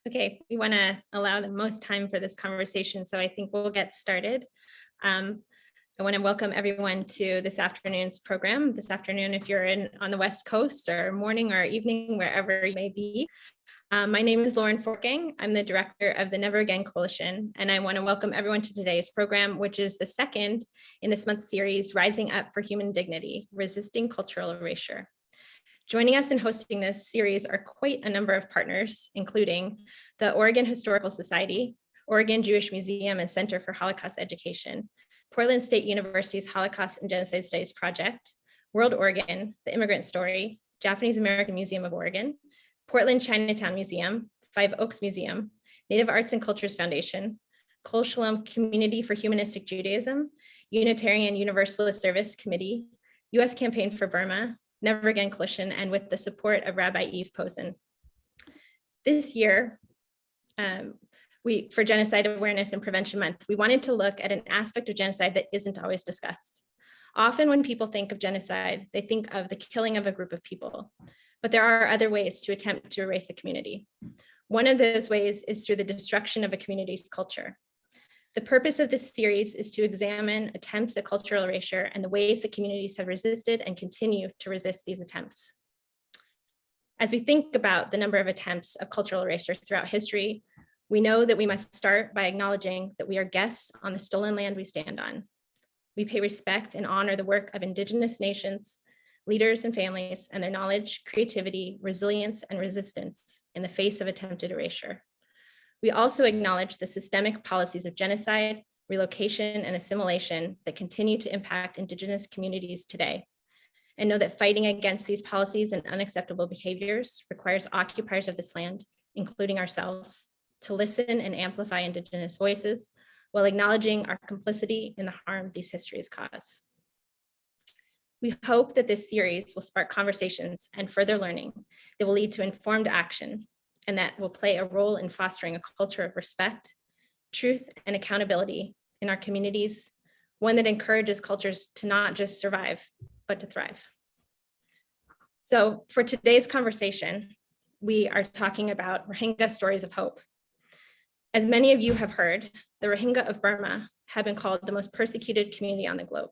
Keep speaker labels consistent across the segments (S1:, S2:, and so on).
S1: Okay, we want to allow the most time for this conversation, so I think we'll get started. I want to welcome everyone to this afternoon's program. This afternoon, if you're on the West Coast, or morning or evening, wherever you may be. My name is Lauren Fortgang. I'm the director of the Never Again Coalition, and I want to welcome everyone to today's program, which is the second in this month's series, Rising Up for Human Dignity, Resisting Cultural Erasure. Joining us in hosting this series are quite a number of partners, including the Oregon Historical Society, Oregon Jewish Museum and Center for Holocaust Education, Portland State University's Holocaust and Genocide Studies Project, World Oregon, The Immigrant Story, Japanese American Museum of Oregon, Portland Chinatown Museum, Five Oaks Museum, Native Arts and Cultures Foundation, Kol Shalom Community for Humanistic Judaism, Unitarian Universalist Service Committee, U.S. Campaign for Burma, Never Again Coalition, and with the support of Rabbi Eve Posen. This year, for Genocide Awareness and Prevention Month, we wanted to look at an aspect of genocide that isn't always discussed. Often when people think of genocide, they think of the killing of a group of people, but there are other ways to attempt to erase a community. One of those ways is through the destruction of a community's culture. The purpose of this series is to examine attempts at cultural erasure and the ways that communities have resisted and continue to resist these attempts. As we think about the number of attempts of cultural erasure throughout history, we know that we must start by acknowledging that we are guests on the stolen land we stand on. We pay respect and honor the work of Indigenous nations, leaders and families, and their knowledge, creativity, resilience, and resistance in the face of attempted erasure. We also acknowledge the systemic policies of genocide, relocation, and assimilation that continue to impact Indigenous communities today, and know that fighting against these policies and unacceptable behaviors requires occupiers of this land, including ourselves, to listen and amplify Indigenous voices while acknowledging our complicity in the harm these histories cause. We hope that this series will spark conversations and further learning that will lead to informed action, and that will play a role in fostering a culture of respect, truth, and accountability in our communities, one that encourages cultures to not just survive, but to thrive. So for today's conversation, we are talking about Rohingya stories of hope. As many of you have heard, the Rohingya of Burma have been called the most persecuted community on the globe.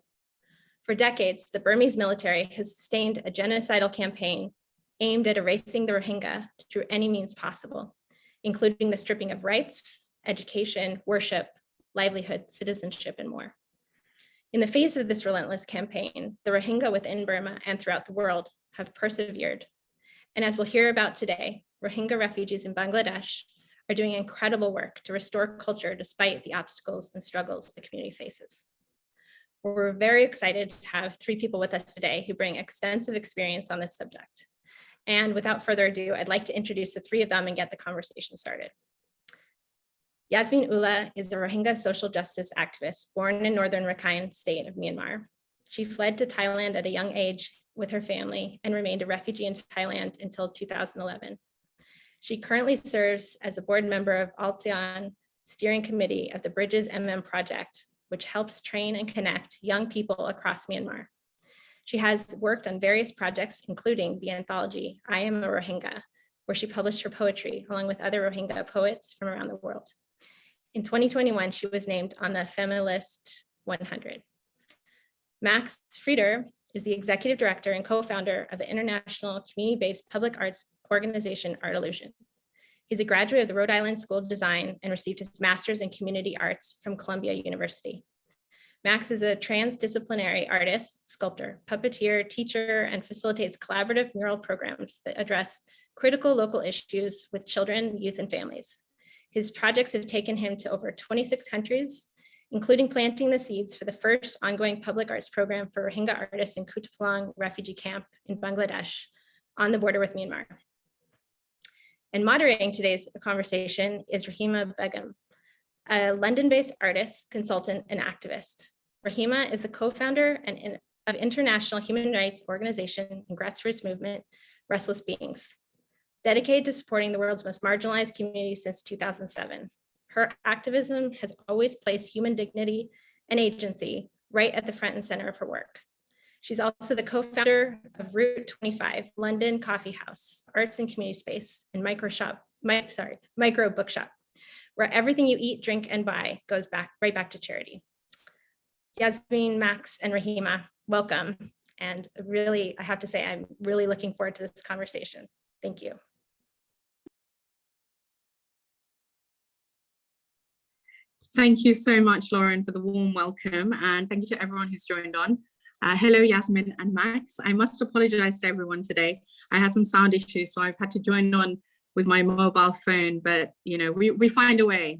S1: For decades, the Burmese military has sustained a genocidal campaign aimed at erasing the Rohingya through any means possible, including the stripping of rights, education, worship, livelihood, citizenship, and more. In the face of this relentless campaign, the Rohingya within Burma and throughout the world have persevered. And as we'll hear about today, Rohingya refugees in Bangladesh are doing incredible work to restore culture despite the obstacles and struggles the community faces. We're very excited to have three people with us today who bring extensive experience on this subject. And without further ado, I'd like to introduce the three of them and get the conversation started. Yasmin Ullah is a Rohingya social justice activist born in northern Rakhine state of Myanmar. She fled to Thailand at a young age with her family and remained a refugee in Thailand until 2011. She currently serves as a board member of ASEAN Steering Committee of the Bridges Project, which helps train and connect young people across Myanmar. She has worked on various projects, including the anthology, I Am a Rohingya, where she published her poetry along with other Rohingya poets from around the world. In 2021, she was named on the Feminist 100. Max Frieder is the executive director and co-founder of the international community-based public arts organization, Artolution. He's a graduate of the Rhode Island School of Design and received his master's in community arts from Columbia University. Max is a transdisciplinary artist, sculptor, puppeteer, teacher, and facilitates collaborative mural programs that address critical local issues with children, youth, and families. His projects have taken him to over 26 countries, including planting the seeds for the first ongoing public arts program for Rohingya artists in Kutupalong refugee camp in Bangladesh on the border with Myanmar. And moderating today's conversation is Rohingya Begum, a London-based artist, consultant, and activist. Rohingya is the co-founder of international human rights organization and grassroots movement, Restless Beings, dedicated to supporting the world's most marginalized communities since 2007. Her activism has always placed human dignity and agency right at the front and center of her work. She's also the co-founder of Route 25, London Coffee House, arts and community space, and micro shop micro bookshop, where everything you eat, drink, and buy goes right back to charity. Yasmin, Max, and Rahima, welcome. And really, I have to say, I'm really looking forward to this conversation. Thank you.
S2: Thank you so much, Lauren, for the warm welcome. And thank you to everyone who's joined on. Hello, Yasmin and Max. I must apologize to everyone today. I had some sound issues, so I've had to join on with my mobile phone, but you know, we find a way.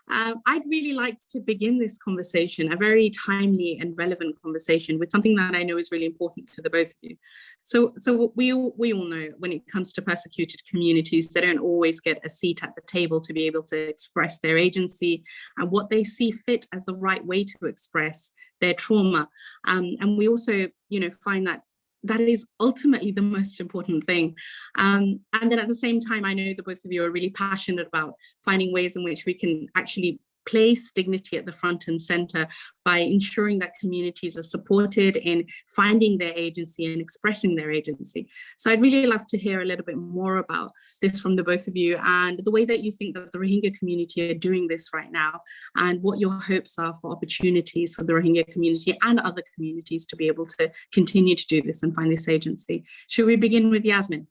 S2: I'd really like to begin this conversation, a very timely and relevant conversation, with something that I know is really important to the both of you. So we all know when it comes to persecuted communities, they don't always get a seat at the table to be able to express their agency and what they see fit as the right way to express their trauma. And we also, you know, find that that is ultimately the most important thing. And then at the same time, I know that both of you are really passionate about finding ways in which we can actually place dignity at the front and center by ensuring that communities are supported in finding their agency and expressing their agency. So I'd really love to hear a little bit more about this from the both of you and the way that you think that the Rohingya community are doing this right now, and what your hopes are for opportunities for the Rohingya community and other communities to be able to continue to do this and find this agency. Should we begin with Yasmin?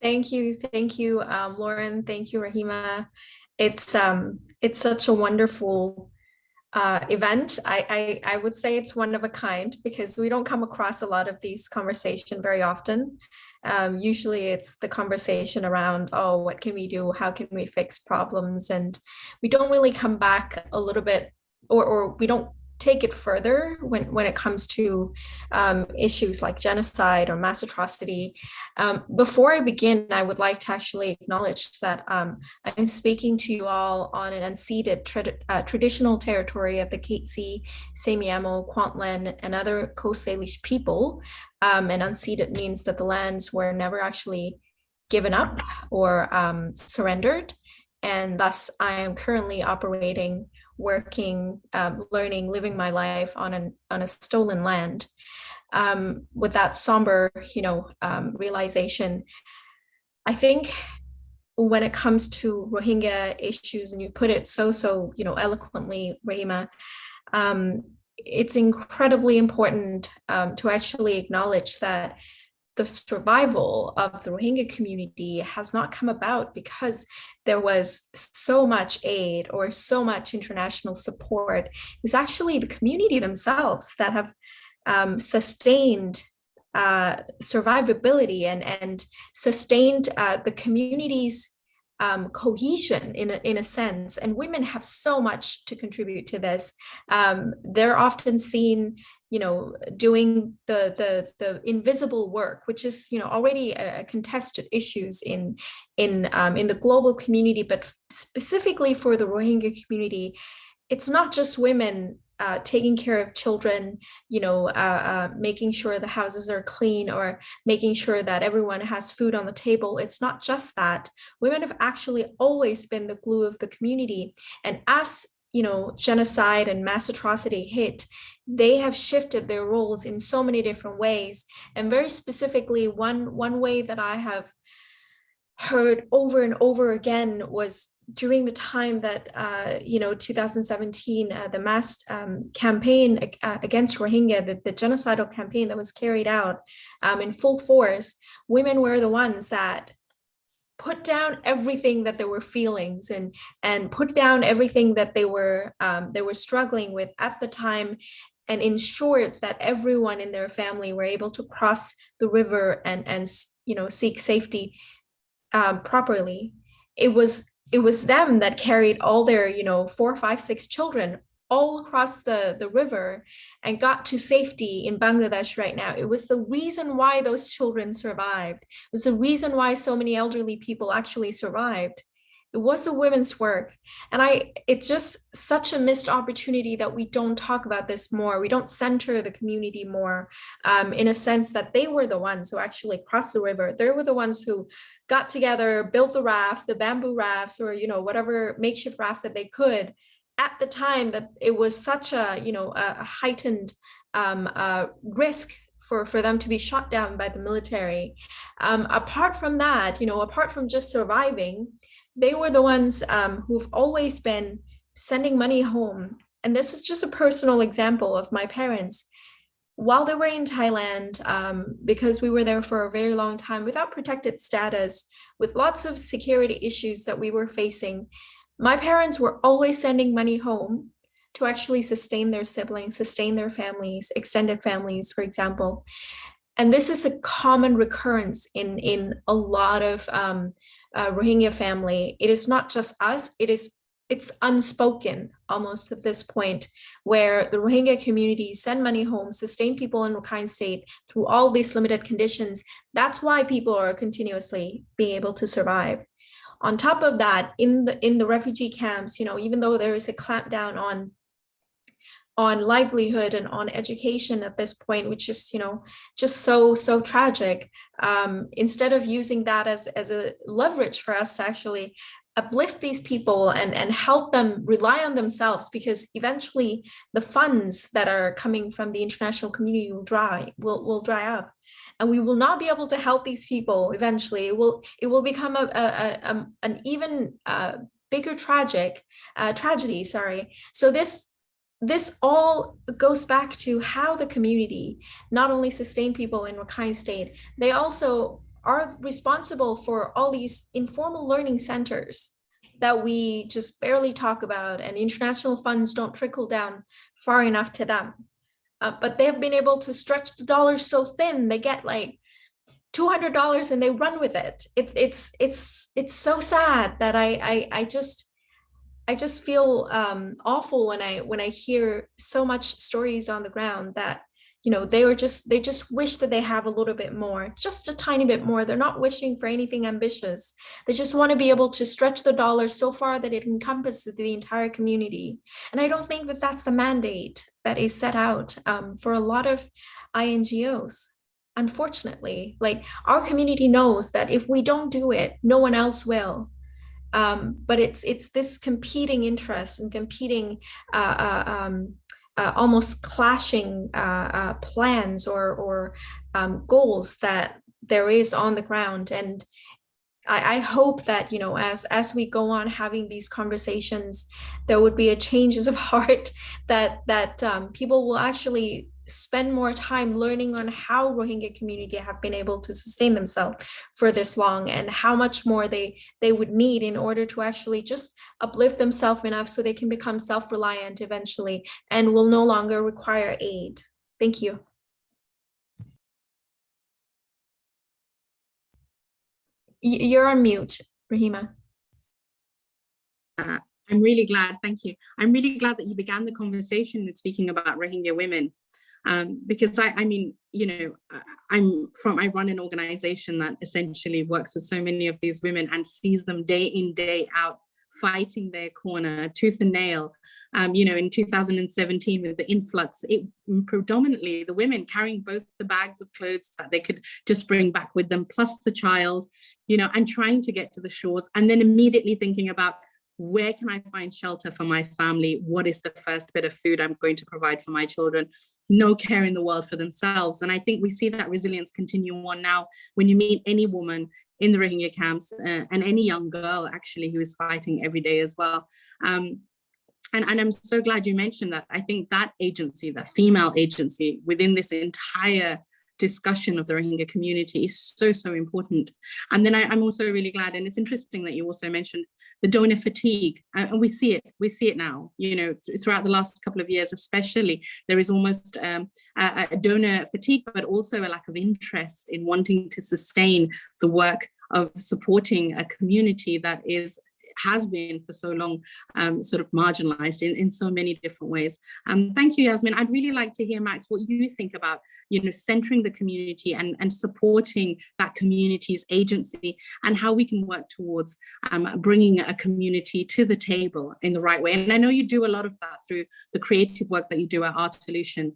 S3: Thank you, Lauren. Thank you, Rahima. It's such a wonderful event. I would say it's one of a kind, because we don't come across a lot of these conversations very often. Usually it's the conversation around, oh, what can we do? How can we fix problems? And we don't really come back a little bit, or we don't take it further when it comes to issues like genocide or mass atrocity. Before I begin, I would like to actually acknowledge that I'm speaking to you all on an unceded traditional territory of the Katsi, Semiahmoo, Kwantlen, and other Coast Salish people. And unceded means that the lands were never actually given up or surrendered. And thus I am currently operating, working, learning, living my life on a stolen land. With that somber, realization, I think when it comes to Rohingya issues, and you put it so eloquently, Rahima, it's incredibly important to actually acknowledge that the survival of the Rohingya community has not come about because there was so much aid or so much international support. It's actually the community themselves that have sustained survivability and sustained the community's cohesion in a sense. And women have so much to contribute to this. They're often seen, doing the invisible work, which is, already a contested issues in the global community, but specifically for the Rohingya community. It's not just women taking care of children, making sure the houses are clean or making sure that everyone has food on the table. It's not just that. Women have actually always been the glue of the community. And as genocide and mass atrocity hit, they have shifted their roles in so many different ways. And very specifically, one way that I have heard over and over again was during the time that 2017, the mass campaign against Rohingya, the genocidal campaign that was carried out in full force. Women were the ones that put down everything that they were feelings and put down everything that they were struggling with at the time, and ensured that everyone in their family were able to cross the river and seek safety properly. It was them that carried all their 4, 5, 6 children all across the river and got to safety in Bangladesh right now. It was the reason why those children survived. It was the reason why so many elderly people actually survived. It was the women's work. And it's just such a missed opportunity that we don't talk about this more. We don't center the community more, in a sense that they were the ones who actually crossed the river. They were the ones who got together, built the raft, the bamboo rafts, or whatever makeshift rafts that they could at the time that it was such a heightened risk for them to be shot down by the military. Apart from that, apart from just surviving, they were the ones who've always been sending money home. And this is just a personal example of my parents. While they were in Thailand, because we were there for a very long time without protected status, with lots of security issues that we were facing, my parents were always sending money home to actually sustain their siblings, sustain their families, extended families, for example. And this is a common recurrence in a lot of Rohingya family. It is not just us, it's unspoken almost at this point, where the Rohingya community send money home, sustain people in Rakhine State through all these limited conditions. That's why people are continuously being able to survive. On top of that, in the refugee camps, even though there is a clampdown on livelihood and on education at this point, which is just so tragic, instead of using that as a leverage for us to actually uplift these people and help them rely on themselves, because eventually the funds that are coming from the international community will dry up, and we will not be able to help these people. Eventually it will become an even bigger tragedy. So this all goes back to how the community not only sustain people in Rakhine State, they also are responsible for all these informal learning centers that we just barely talk about, and international funds don't trickle down far enough to them. But they've been able to stretch the dollars so thin, they get like $200 and they run with it. It's so sad that I just feel awful when I hear so much stories on the ground that they just wish that they have a little bit more, just a tiny bit more. They're not wishing for anything ambitious. They just want to be able to stretch the dollar so far that it encompasses the entire community. And I don't think that that's the mandate that is set out for a lot of INGOs. Unfortunately, like, our community knows that if we don't do it, no one else will. But it's this competing interest and competing almost clashing plans or goals that there is on the ground. And I hope that as we go on having these conversations, there would be a changes of heart, that people will actually spend more time learning on how Rohingya community have been able to sustain themselves for this long, and how much more they would need in order to actually just uplift themselves enough so they can become self-reliant eventually and will no longer require aid. Thank you. You're on mute, Rahima.
S2: I'm really glad, thank you. I'm really glad that you began the conversation with speaking about Rohingya women. Because I run an organization that essentially works with so many of these women and sees them day in, day out, fighting their corner tooth and nail. In 2017 with the influx, it predominantly the women carrying both the bags of clothes that they could just bring back with them, plus the child, and trying to get to the shores, and then immediately thinking about, where can I find shelter for my family? What is the first bit of food I'm going to provide for my children? No care in the world for themselves. And I think we see that resilience continue on now when you meet any woman in the Rohingya camps and any young girl actually who is fighting every day as well. And I'm so glad you mentioned that. I think that agency, that female agency within this entire discussion of the Rohingya community is so important. And then I'm also really glad, and it's interesting that you also mentioned the donor fatigue, and we see it now, throughout the last couple of years especially. There is almost a donor fatigue, but also a lack of interest in wanting to sustain the work of supporting a community that has been for so long sort of marginalized in so many different ways. Thank you, Yasmin. I'd really like to hear, Max, what you think about centering the community and supporting that community's agency, and how we can work towards bringing a community to the table in the right way. And I know you do a lot of that through the creative work that you do at Artolution.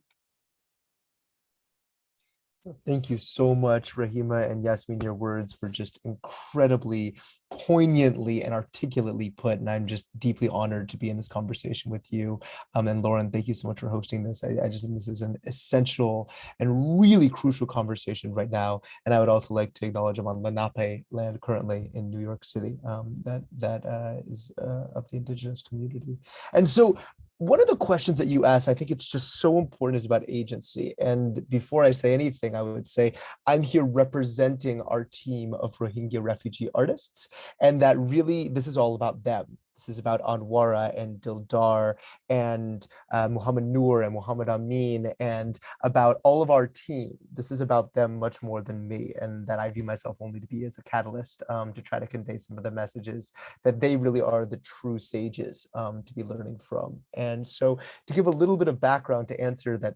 S4: Thank you so much, Rahima and Yasmin. Your words were just incredibly poignantly and articulately put, and I'm just deeply honored to be in this conversation with you. And Lauren, thank you so much for hosting this. I just think this is an essential and really crucial conversation right now. And I would also like to acknowledge I'm on Lenape land currently in New York City, that is of the indigenous community. And so one of the questions that you asked, I think it's just so important, is about agency. And before I say anything, I would say I'm here representing our team of Rohingya refugee artists, and that really, this is all about them. This is about Anwara and Dildar and Muhammad Noor and Muhammad Amin, and about all of our team. This is about them much more than me, and that I view myself only to be as a catalyst to try to convey some of the messages that they really are the true sages to be learning from. And so to give a little bit of background to answer that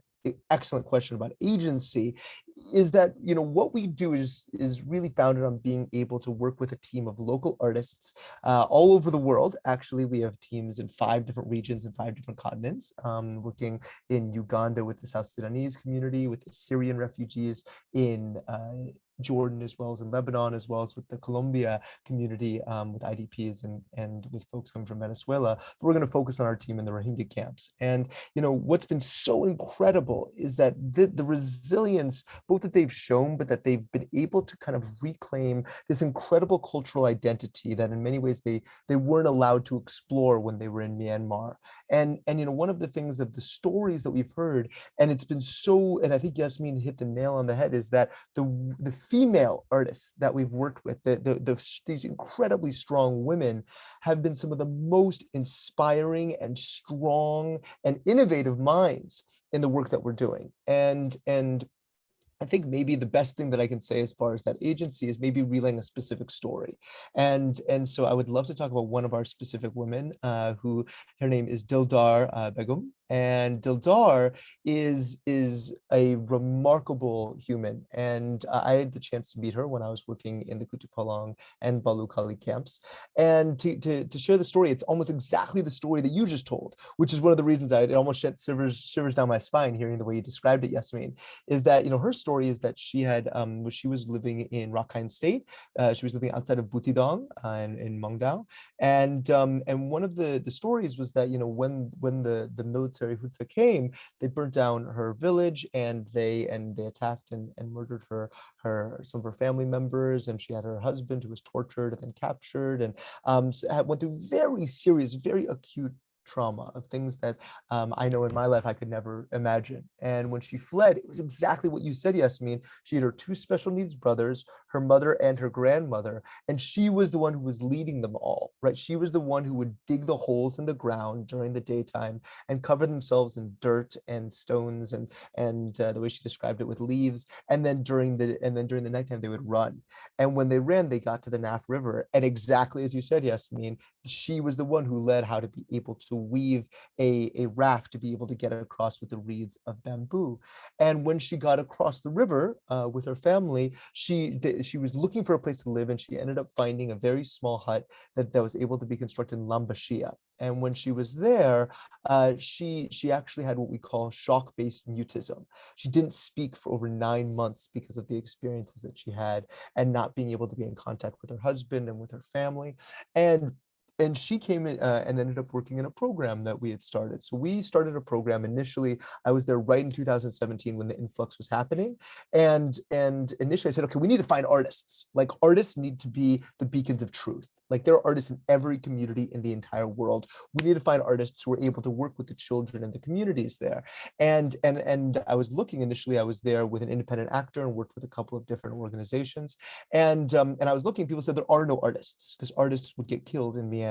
S4: excellent question about agency, is that, you know, what we do is really founded on being able to work with a team of local artists all over the world. Actually, we have teams in 5 different regions and 5 different continents, working in Uganda with the South Sudanese community, with the Syrian refugees, in Jordan, as well as in Lebanon, as well as with the Colombia community, with IDPs and with folks coming from Venezuela. But we're going to focus on our team in the Rohingya camps. And, you know, what's been so incredible is that the resilience, both that they've shown, but that they've been able to kind of reclaim this incredible cultural identity that in many ways they weren't allowed to explore when they were in Myanmar. And you know, one of the things of the stories that we've heard, and it's been so, and I think Yasmin hit the nail on the head, is that the female artists that we've worked with, these incredibly strong women, have been some of the most inspiring and strong and innovative minds in the work that we're doing. And I think maybe the best thing that I can say as far as that agency is maybe relaying a specific story. And so I would love to talk about one of our specific women, who, her name is Dildar Begum. And Dildar is a remarkable human. And I had the chance to meet her when I was working in the Kutupalong and Balukali camps. And to share the story, it's almost exactly the story that you just told, which is one of the reasons it almost sent shivers down my spine hearing the way you described it, Yasmin, is that, you know, her story is that she had, she was living in Rakhine State. She was living outside of Butidong in Mongdao. And one of the stories was that, you know, when the military Hutsa came, they burnt down her village, and they attacked and murdered some of her family members, and she had her husband who was tortured and then captured, and went through very serious, very acute trauma of things that I know in my life I could never imagine. And when she fled, it was exactly what you said, Yasmin. She had her 2 special needs brothers, her mother and her grandmother, and she was the one who was leading them all, right? She was the one who would dig the holes in the ground during the daytime and cover themselves in dirt and stones and the way she described it, with leaves. And then during the nighttime they would run. And when they ran, they got to the Naf River, and exactly as you said, Yasmin, she was the one who led how to be able to weave a raft to be able to get across with the reeds of bamboo. And when she got across the river with her family, she was looking for a place to live, and she ended up finding a very small hut that was able to be constructed in Lambashia. And when she was there, she actually had what we call shock-based mutism. She didn't speak for over 9 months because of the experiences that she had and not being able to be in contact with her husband and with her family. And she came in and ended up working in a program that we had started. So we started a program initially. I was there right in 2017 when the influx was happening. And initially I said, okay, we need to find artists. Like, artists need to be the beacons of truth. Like, there are artists in every community in the entire world. We need to find artists who are able to work with the children and the communities there. And I was looking initially, I was there with an independent actor and worked with a couple of different organizations. And I was looking, people said there are no artists because artists would get killed in Myanmar.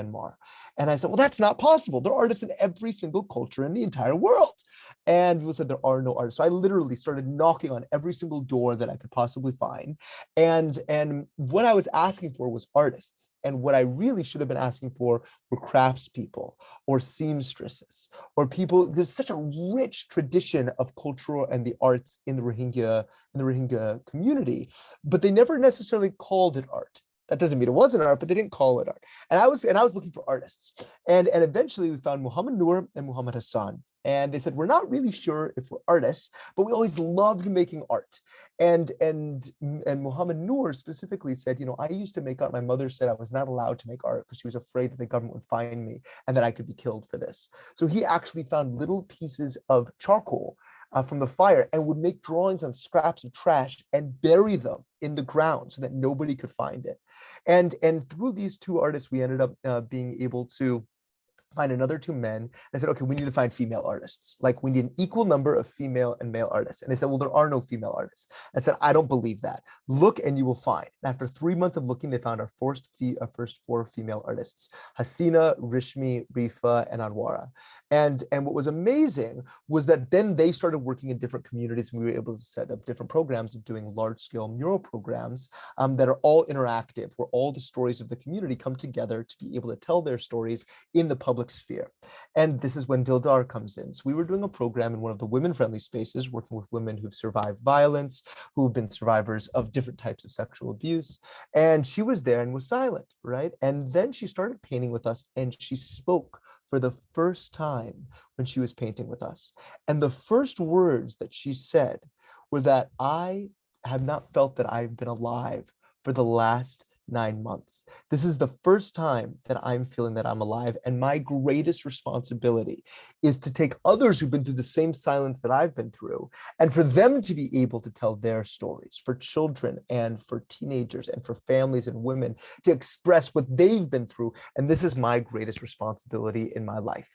S4: And I said, well, that's not possible. There are artists in every single culture in the entire world. And people said there are no artists. So I literally started knocking on every single door that I could possibly find. And what I was asking for was artists. And what I really should have been asking for were craftspeople or seamstresses or people. There's such a rich tradition of cultural and the arts in the Rohingya community, but they never necessarily called it art. That doesn't mean it wasn't art, but they didn't call it art. And I was looking for artists. And eventually we found Muhammad Noor and Muhammad Hassan. And they said, we're not really sure if we're artists, but we always loved making art. And Muhammad Noor specifically said, I used to make art. My mother said I was not allowed to make art because she was afraid that the government would find me and that I could be killed for this. So he actually found little pieces of charcoal from the fire and would make drawings on scraps of trash and bury them in the ground so that nobody could find it. And through these two artists, we ended up being able to find another two men. I said, okay, we need to find female artists. Like, we need an equal number of female and male artists. And they said, well, there are no female artists. I said, I don't believe that. Look and you will find. And after 3 months of looking, they found our first 4 female artists: Hasina, Rishmi, Rifa, and Anwara. And what was amazing was that then they started working in different communities, and we were able to set up different programs of doing large-scale mural programs that are all interactive, where all the stories of the community come together to be able to tell their stories in the public sphere. And this is when Dildar comes in. So we were doing a program in one of the women-friendly spaces, working with women who've survived violence, who've been survivors of different types of sexual abuse. And she was there and was silent, right? And then she started painting with us, and she spoke for the first time when she was painting with us. And the first words that she said were that I have not felt that I've been alive for the last 9 months. This is the first time that I'm feeling that I'm alive. And my greatest responsibility is to take others who've been through the same silence that I've been through, and for them to be able to tell their stories, for children and for teenagers and for families and women to express what they've been through. And this is my greatest responsibility in my life.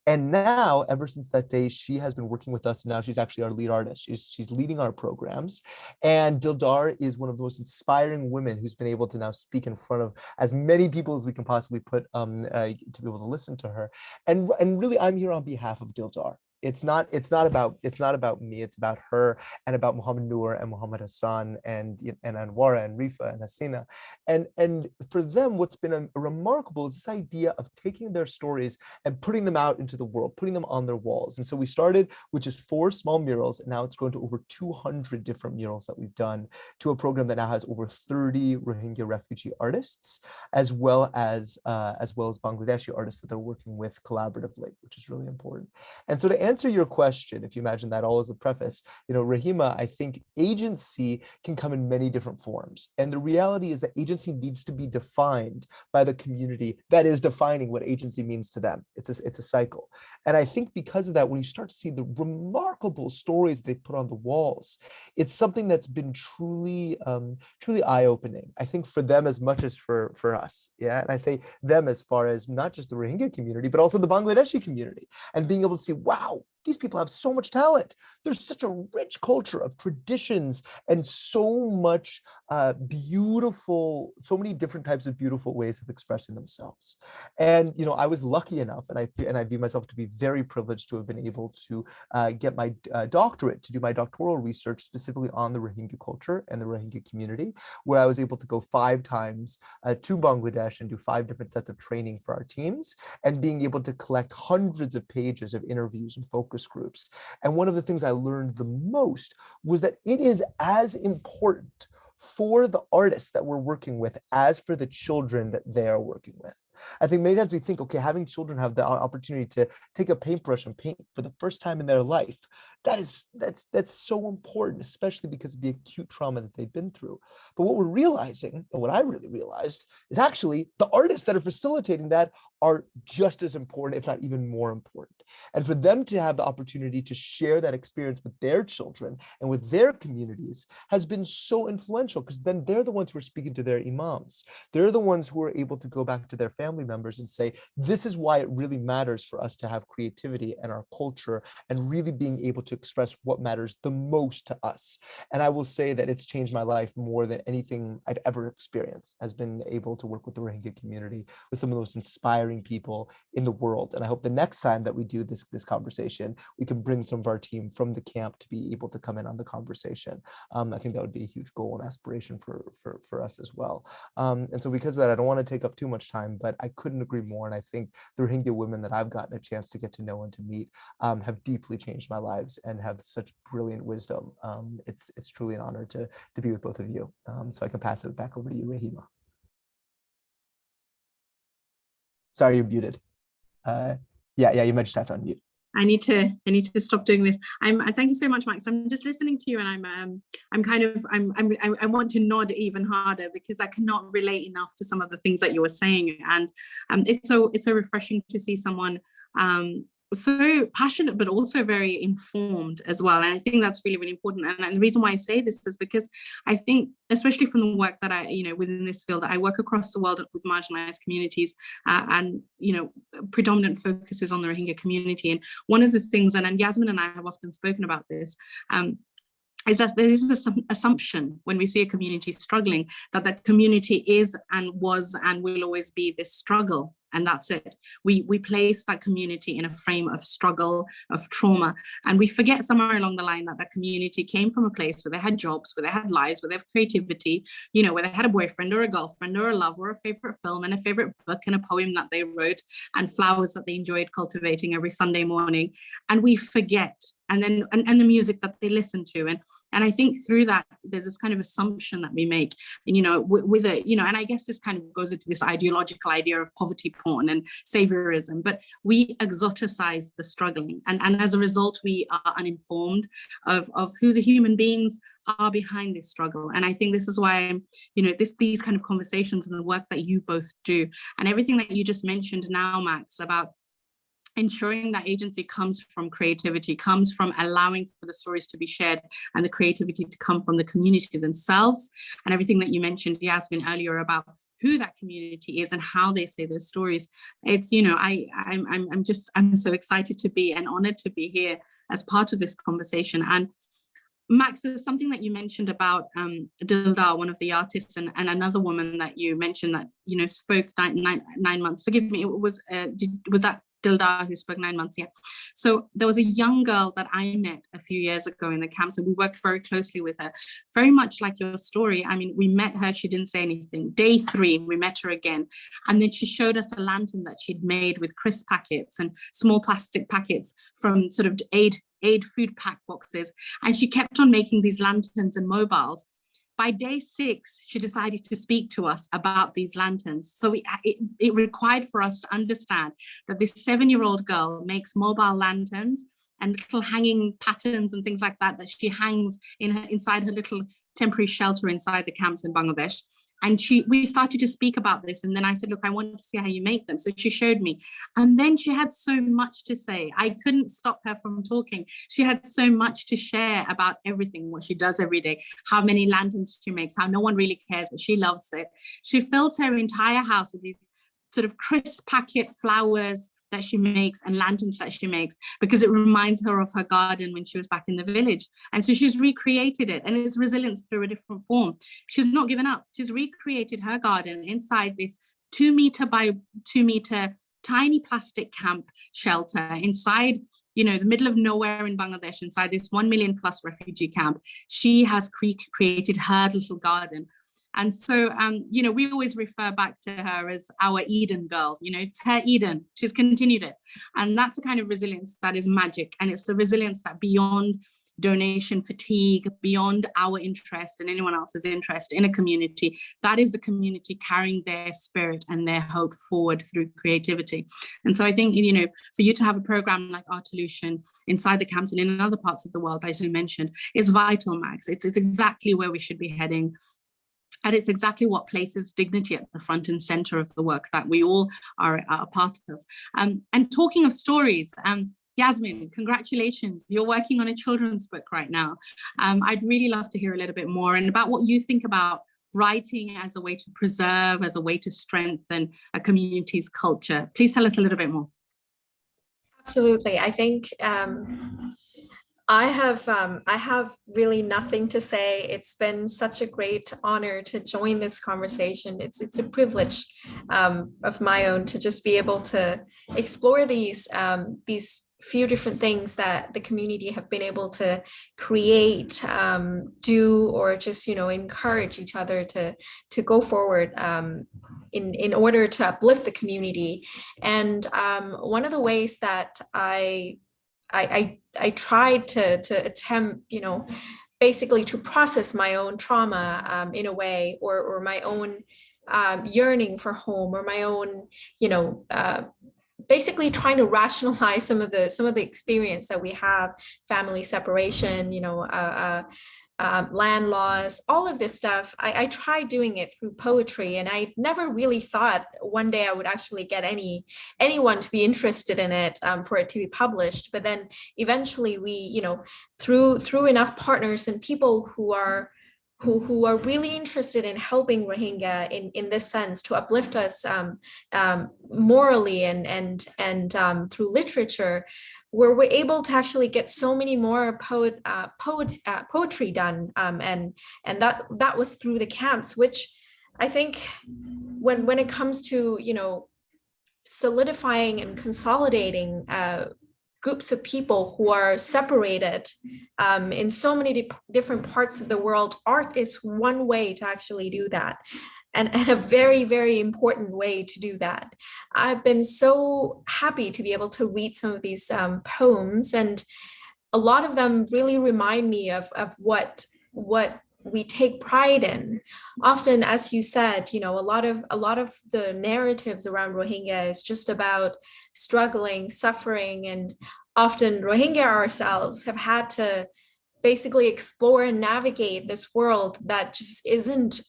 S4: And now, ever since that day, she has been working with us. And now she's actually our lead artist. She's leading our programs. And Dildar is one of the most inspiring women who's been able to now speak in front of as many people as we can possibly put to be able to listen to her. And really, I'm here on behalf of Dildar. It's not about me. It's about her and about Muhammad Noor and Muhammad Hassan and Anwara and Rifa and Hasina. And for them, what's been remarkable is this idea of taking their stories and putting them out into the world, putting them on their walls. And so we started with just 4 small murals, and now it's grown to over 200 different murals that we've done, to a program that now has over 30 Rohingya refugee artists, as well as Bangladeshi artists that they're working with collaboratively, which is really important. And so to answer your question, if you imagine that all as a preface, Rahima, I think agency can come in many different forms. And the reality is that agency needs to be defined by the community that is defining what agency means to them. It's a cycle. And I think because of that, when you start to see the remarkable stories they put on the walls, it's something that's been truly eye-opening, I think, for them as much as for us. Yeah. And I say them as far as not just the Rohingya community, but also the Bangladeshi community, and being able to see, wow, these people have so much talent. There's such a rich culture of traditions and so much so many different types of beautiful ways of expressing themselves. And I was lucky enough, and I view myself to be very privileged to have been able to get my doctorate, to do my doctoral research specifically on the Rohingya culture and the Rohingya community, where I was able to go 5 times to Bangladesh and do 5 different sets of training for our teams, and being able to collect hundreds of pages of interviews and focus groups. And one of the things I learned the most was that it is as important for the artists that we're working with as for the children that they are working with. I think many times we think, okay, having children have the opportunity to take a paintbrush and paint for the first time in their life, that's so important, especially because of the acute trauma that they've been through. But what we're realizing, and what I really realized, is actually the artists that are facilitating that are just as important, if not even more important. And for them to have the opportunity to share that experience with their children and with their communities has been so influential, because then they're the ones who are speaking to their imams. They're the ones who are able to go back to their family members and say, this is why it really matters for us to have creativity and our culture, and really being able to express what matters the most to us. And I will say that it's changed my life more than anything I've ever experienced, has been able to work with the Rohingya community, with some of the most inspiring people in the world. And I hope the next time that we do this conversation, we can bring some of our team from the camp to be able to come in on the conversation. I think that would be a huge goal and aspiration for us as well. And so because of that, I don't want to take up too much time, but I couldn't agree more. And I think the Rohingya women that I've gotten a chance to get to know and to meet have deeply changed my lives and have such brilliant wisdom. It's truly an honor to be with both of you. So I can pass it back over to you, Rahima. Sorry, you're muted. Yeah, you might just have to unmute.
S2: I need to stop doing this. Thank you so much, Max. I'm just listening to you, and I want to nod even harder because I cannot relate enough to some of the things that you were saying, and it's so refreshing to see someone so passionate but also very informed as well. And I think that's really, really important. And the reason why I say this is because I think, especially from the work that I, within this field, I work across the world with marginalized communities, and predominant focus is on the Rohingya community. And one of the things, and Yasmin and I have often spoken about this, is that there is an assumption when we see a community struggling that that community is and was and will always be this struggle. And that's it. We place that community in a frame of struggle, of trauma, and we forget somewhere along the line that that community came from a place where they had jobs, where they had lives, where they have creativity, where they had a boyfriend or a girlfriend or a love or a favorite film and a favorite book and a poem that they wrote and flowers that they enjoyed cultivating every Sunday morning. And we forget. And then and the music that they listen to, and I think through that there's this kind of assumption that we make, with a and I guess this kind of goes into this ideological idea of poverty porn and saviorism, but we exoticize the struggling, and as a result we are uninformed of who the human beings are behind this struggle. And I think this is why these kind of conversations and the work that you both do and everything that you just mentioned now, Max, about ensuring that agency comes from creativity, comes from allowing for the stories to be shared and the creativity to come from the community themselves, and everything that you mentioned, Yasmin, earlier about who that community is and how they say those stories. It's I'm so excited to be and honored to be here as part of this conversation. And Max, there's something that you mentioned about Dildar, one of the artists, and another woman that you mentioned that spoke 9 months. Forgive me, was that Dildar who spoke 9 months? Yeah. So there was a young girl that I met a few years ago in the camp. So we worked very closely with her, very much like your story. I mean, we met her, she didn't say anything. Day 3, we met her again. And then she showed us a lantern that she'd made with crisp packets and small plastic packets from sort of aid food pack boxes. And she kept on making these lanterns and mobiles. By day 6, she decided to speak to us about these lanterns. So it required for us to understand that this 7-year-old girl makes mobile lanterns and little hanging patterns and things like that she hangs inside her little temporary shelter inside the camps in Bangladesh. And we started to speak about this. And then I said, look, I want to see how you make them. So she showed me. And then she had so much to say. I couldn't stop her from talking. She had so much to share about everything, what she does every day, how many lanterns she makes, how no one really cares, but she loves it. She fills her entire house with these sort of crisp packet flowers that she makes and lanterns that she makes, because it reminds her of her garden when she was back in the village. And so she's recreated it, and it's resilience through a different form. She's not given up. She's recreated her garden inside this 2 meter by 2 meter tiny plastic camp shelter inside the middle of nowhere in Bangladesh, inside this 1 million plus refugee camp. She has created her little garden. And so, we always refer back to her as our Eden girl. It's her Eden. She's continued it. And that's a kind of resilience that is magic. And it's the resilience that beyond donation fatigue, beyond our interest and anyone else's interest in a community, that is the community carrying their spirit and their hope forward through creativity. And so I think, for you to have a program like Artolution inside the camps and in other parts of the world, as you mentioned, is vital, Max. It's exactly where we should be heading. And it's exactly what places dignity at the front and center of the work that we all are a part of. And talking of stories, Yasmin, congratulations. You're working on a children's book right now. I'd really love to hear a little bit more and about what you think about writing as a way to preserve, as a way to strengthen a community's culture. Please tell us a little bit more.
S3: Absolutely. I think I have really nothing to say. It's been such a great honor to join this conversation. It's a privilege of my own to just be able to explore these few different things that the community have been able to create, do, or just encourage each other to go forward in order to uplift the community. And one of the ways that I tried to attempt, basically to process my own trauma in a way, or my own yearning for home, or my own, basically trying to rationalize some of the experience that we have, family separation, land laws, all of this stuff. I tried doing it through poetry, and I never really thought one day I would actually get anyone to be interested in it, for it to be published. But then eventually we, through enough partners and people who are really interested in helping Rohingya in this sense, to uplift us morally and through literature, where we're able to actually get so many more poetry done, and that was through the camps, which I think when it comes to solidifying and consolidating groups of people who are separated in so many different parts of the world, art is one way to actually do that. And a very, very important way to do that. I've been so happy to be able to read some of these poems, and a lot of them really remind me of what we take pride in. Often, as you said, a lot of the narratives around Rohingya is just about struggling, suffering, and often Rohingya ourselves have had to basically explore and navigate this world that just isn't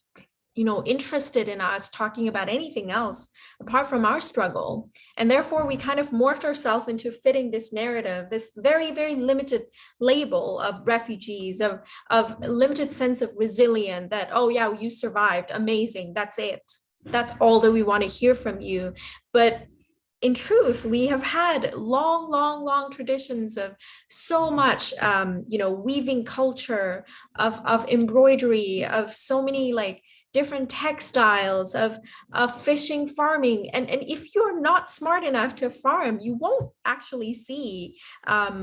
S3: interested in us talking about anything else apart from our struggle. And therefore we kind of morphed ourselves into fitting this narrative, this very, very limited label of refugees, of limited sense of resilience, that, oh yeah, you survived, amazing, that's it. That's all that we want to hear from you. But in truth, we have had long traditions of so much, weaving culture, of embroidery, of so many different textiles, of fishing, farming. And if you're not smart enough to farm, you won't actually see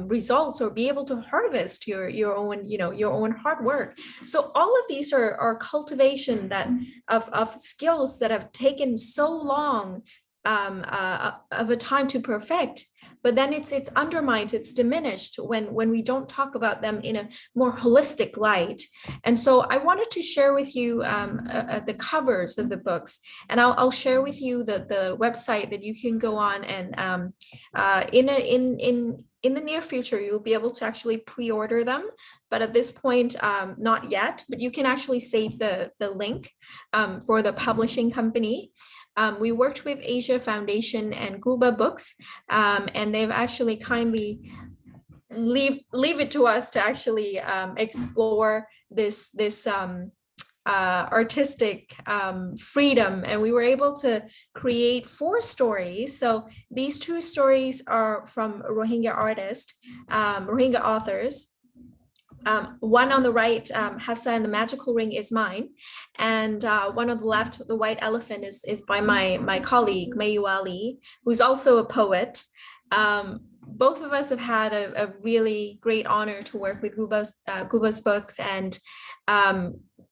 S3: results or be able to harvest your own hard work. So all of these are cultivation that of skills that have taken so long of a time to perfect, but then it's undermined, it's diminished when we don't talk about them in a more holistic light. And so I wanted to share with you the covers of the books, and I'll share with you the website that you can go on, and in the near future you'll be able to actually pre-order them, but at this point not yet. But you can actually save the link for the publishing company. We worked with Asia Foundation and Cuba Books, and they've actually kindly leave it to us to actually explore this artistic freedom. And we were able to create 4 stories. So these 2 stories are from Rohingya artists, Rohingya authors. One on the right, Hafsa and the Magical Ring, is mine, and one on the left, The White Elephant, is by my colleague Mayu Ali, who's also a poet. Both of us have had a really great honor to work with Cuba's books, and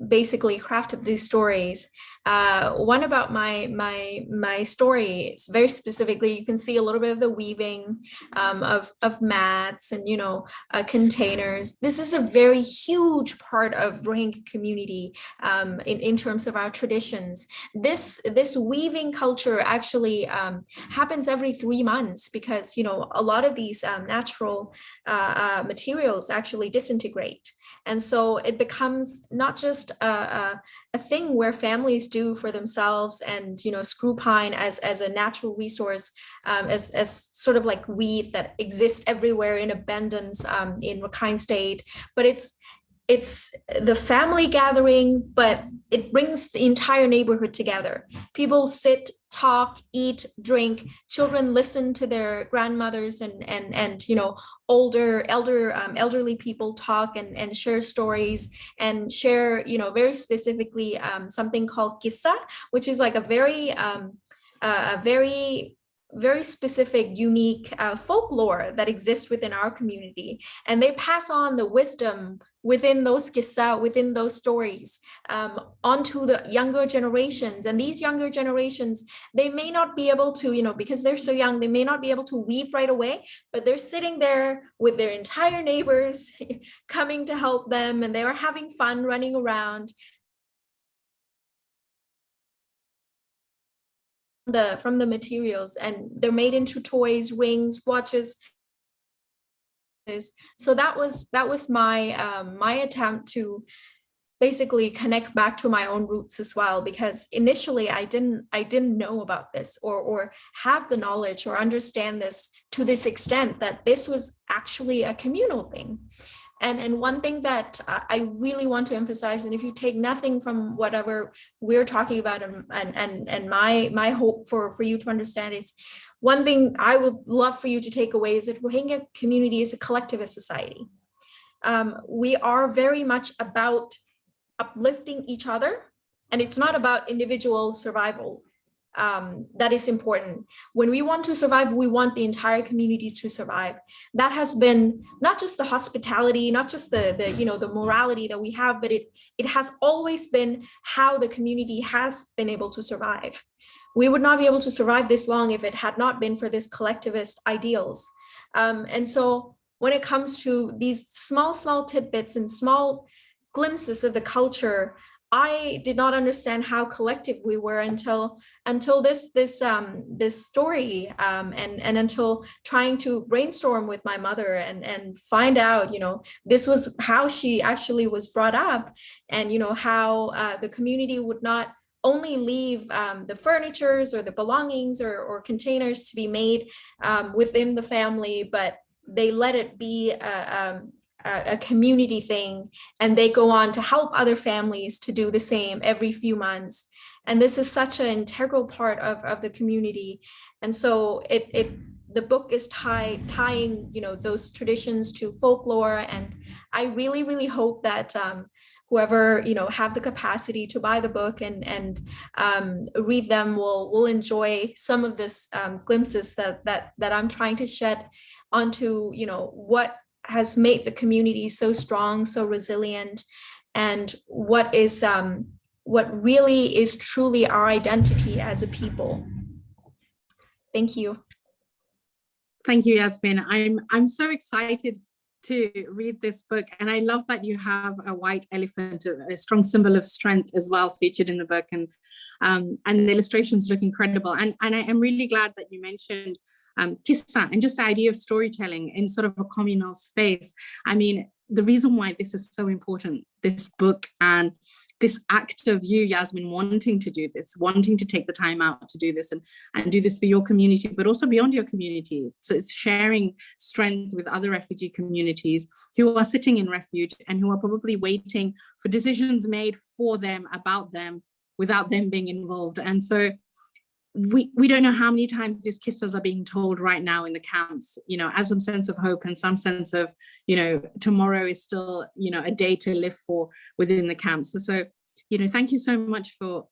S3: basically crafted these stories. One about my story, very specifically, you can see a little bit of the weaving of mats and containers. This is a very huge part of Rohingya community in terms of our traditions. This weaving culture actually happens every 3 months, because a lot of these natural materials actually disintegrate. And so it becomes not just a thing where families do for themselves, and screw pine as a natural resource, as sort of like weed that exists everywhere in abundance in Rakhine State, but it's the family gathering, but it brings the entire neighborhood together. People sit, talk, eat, drink. Children listen to their grandmothers and elderly people talk and share stories, and share very specifically something called kissa, which is like a very specific, unique folklore that exists within our community. And they pass on the wisdom within those kissa, within those stories, onto the younger generations. And these younger generations, they may not be able to, because they're so young, they may not be able to weave right away, but they're sitting there with their entire neighbors coming to help them, and they are having fun running around. the materials, and they're made into toys, rings, watches. So that was my my attempt to basically connect back to my own roots as well, because initially I didn't know about this or have the knowledge or understand this to this extent, that this was actually a communal thing. And one thing that I really want to emphasize, and if you take nothing from whatever we're talking about, and my hope for you to understand is, one thing I would love for you to take away is that Rohingya community is a collectivist society. We are very much about uplifting each other, and it's not about individual survival. That is important. When we want to survive, we want the entire communities to survive. That has been not just the hospitality, not just the you know, the morality that we have, but it has always been how the community has been able to survive. We would not be able to survive this long if it had not been for this collectivist ideals. And so when it comes to these small tidbits and small glimpses of the culture, I did not understand how collective we were until this story, and until trying to brainstorm with my mother and find out, you know, this was how she actually was brought up, and you know how the community would not only leave the furnitures or the belongings or containers to be made within the family, but they let it be a community thing, and they go on to help other families to do the same every few months. And this is such an integral part of the community. And so the book is tying, you know, those traditions to folklore. And I really hope that whoever, you know, have the capacity to buy the book and read them will enjoy some of this glimpses that I'm trying to shed onto, you know, what has made the community so strong, so resilient, and what really is truly our identity as a people. Thank you.
S2: Thank you, Yasmin. I'm so excited to read this book, and I love that you have a white elephant, a strong symbol of strength as well, featured in the book, and the illustrations look incredible. And I am really glad that you mentioned kissa and just the idea of storytelling in sort of a communal space. I mean, the reason why this is so important, this book and this act of you, Yasmin, wanting to do this, wanting to take the time out to do this and do this for your community, but also beyond your community. So it's sharing strength with other refugee communities who are sitting in refuge and who are probably waiting for decisions made for them, about them, without them being involved. And so we don't know how many times these kissas are being told right now in the camps, you know, as some sense of hope and some sense of, you know, tomorrow is still, you know, a day to live for within the camps. So, you know, thank you so much for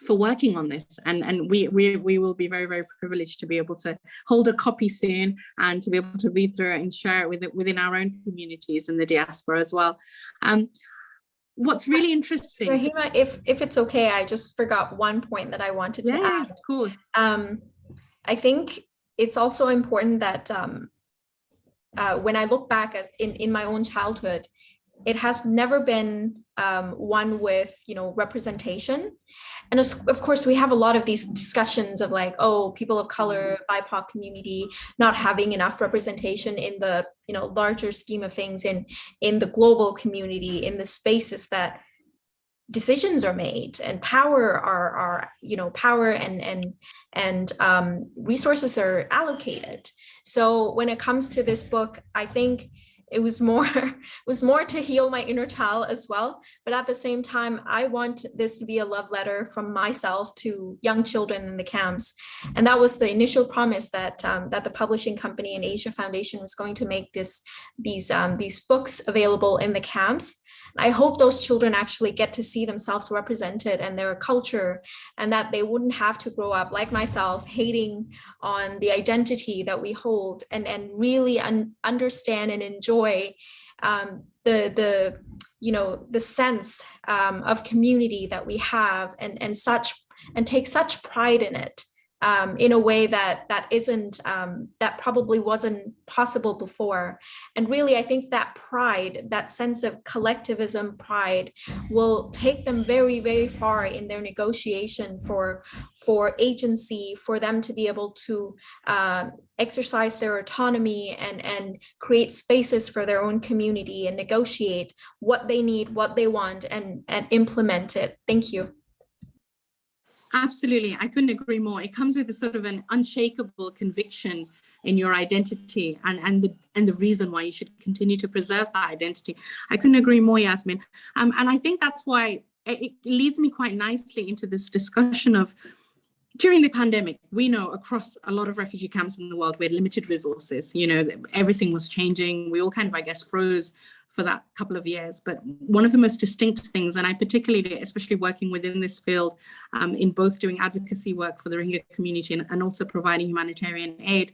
S2: working on this, and we will be very privileged to be able to hold a copy soon and to be able to read through it and share it within our own communities in the diaspora as well. What's really interesting,
S3: Rahima, if it's okay, I just forgot one point that I wanted to add.
S2: Of course.
S3: I think it's also important that when I look back in my own childhood, it has never been one with, you know, representation. And of course, we have a lot of these discussions of like, oh, people of color, BIPOC community not having enough representation in the, you know, larger scheme of things in the global community, in the spaces that decisions are made and power are you know, power and resources are allocated. So when it comes to this book, I think it was more to heal my inner child as well. But at the same time, I want this to be a love letter from myself to young children in the camps. And that was the initial promise that the publishing company and Asia Foundation was going to make these books available in the camps. I hope those children actually get to see themselves represented and their culture, and that they wouldn't have to grow up like myself hating on the identity that we hold, and really understand and enjoy the you know, the sense of community that we have, and take such pride in it. in a way that isn't, that probably wasn't possible before. And really, I think that pride, that sense of collectivism pride, will take them very, very far in their negotiation for agency, for them to be able to exercise their autonomy and create spaces for their own community and negotiate what they need, what they want, and implement it. Thank you.
S2: Absolutely, I couldn't agree more. It comes with a sort of an unshakable conviction in your identity and the reason why you should continue to preserve that identity. I couldn't agree more, Yasmin. And I think that's why it leads me quite nicely into this discussion of, during the pandemic, we know across a lot of refugee camps in the world, we had limited resources. You know, everything was changing. We all kind of, I guess, froze for that couple of years. But one of the most distinct things, and I particularly, especially working within this field, in both doing advocacy work for the Rohingya community and also providing humanitarian aid,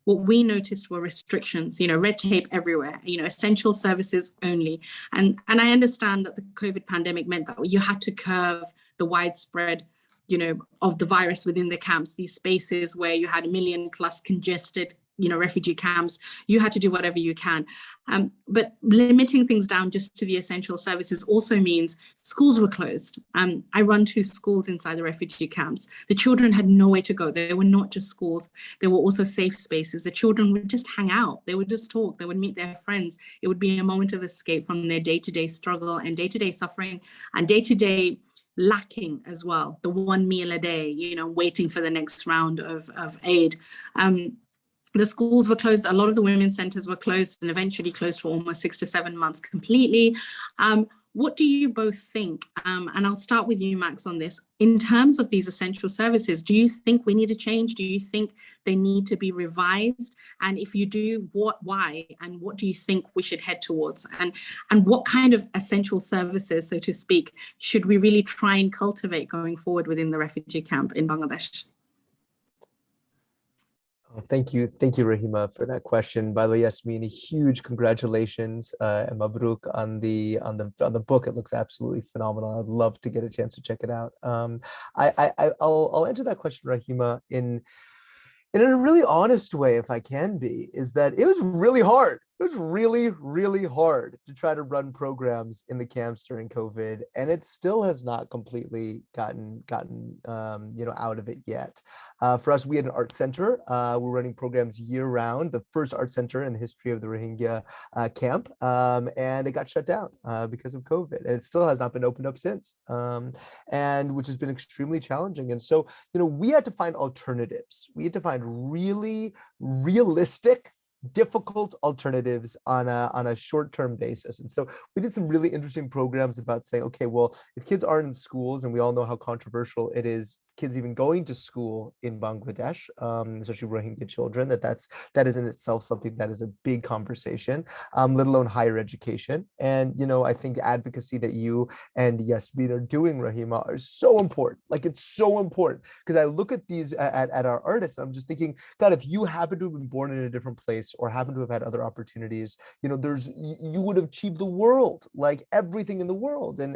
S2: what we noticed were restrictions, you know, red tape everywhere, you know, essential services only. And I understand that the COVID pandemic meant that you had to curb the widespread, you know, of the virus within the camps, these spaces where you had 1 million plus congested, you know, refugee camps. You had to do whatever you can. But limiting things down just to the essential services also means schools were closed. I run 2 schools inside the refugee camps. The children had nowhere to go. They were not just schools. They were also safe spaces. The children would just hang out. They would just talk. They would meet their friends. It would be a moment of escape from their day-to-day struggle and day-to-day suffering and day-to-day lacking as well, the 1 meal a day, you know, waiting for the next round of aid. The schools were closed. A lot of the women's centers were closed and eventually closed for almost 6 to 7 months completely. What do you both think? And I'll start with you, Max, on this. In terms of these essential services, do you think we need a change? Do you think they need to be revised? And if you do, why? And what do you think we should head towards? And what kind of essential services, so to speak, should we really try and cultivate going forward within the refugee camp in Bangladesh?
S4: Oh, thank you, Rahima, for that question. By the way, Yasmin, a huge congratulations and mabruk on the book. It looks absolutely phenomenal. I'd love to get a chance to check it out. I'll answer that question, Rahima, in a really honest way, if I can be, is that it was really hard. It was really, really hard to try to run programs in the camps during COVID, and it still has not completely gotten you know, out of it yet. For us, we had an art center. We're running programs year round, the first art center in the history of the Rohingya camp, and it got shut down because of COVID, and it still has not been opened up since, and which has been extremely challenging. And so, you know, we had to find alternatives. We had to find really realistic, difficult alternatives on a short-term basis. And so we did some really interesting programs about saying, okay, well, if kids aren't in schools, and we all know how controversial it is, kids even going to school in Bangladesh, especially Rohingya children, that is in itself something that is a big conversation, let alone higher education. And, you know, I think advocacy that you and Yasmin are doing, Rahima, are so important. Like, it's so important, because I look at these at our artists, and I'm just thinking, God, if you happen to have been born in a different place or happen to have had other opportunities, you know, you would have achieved the world, like everything in the world, and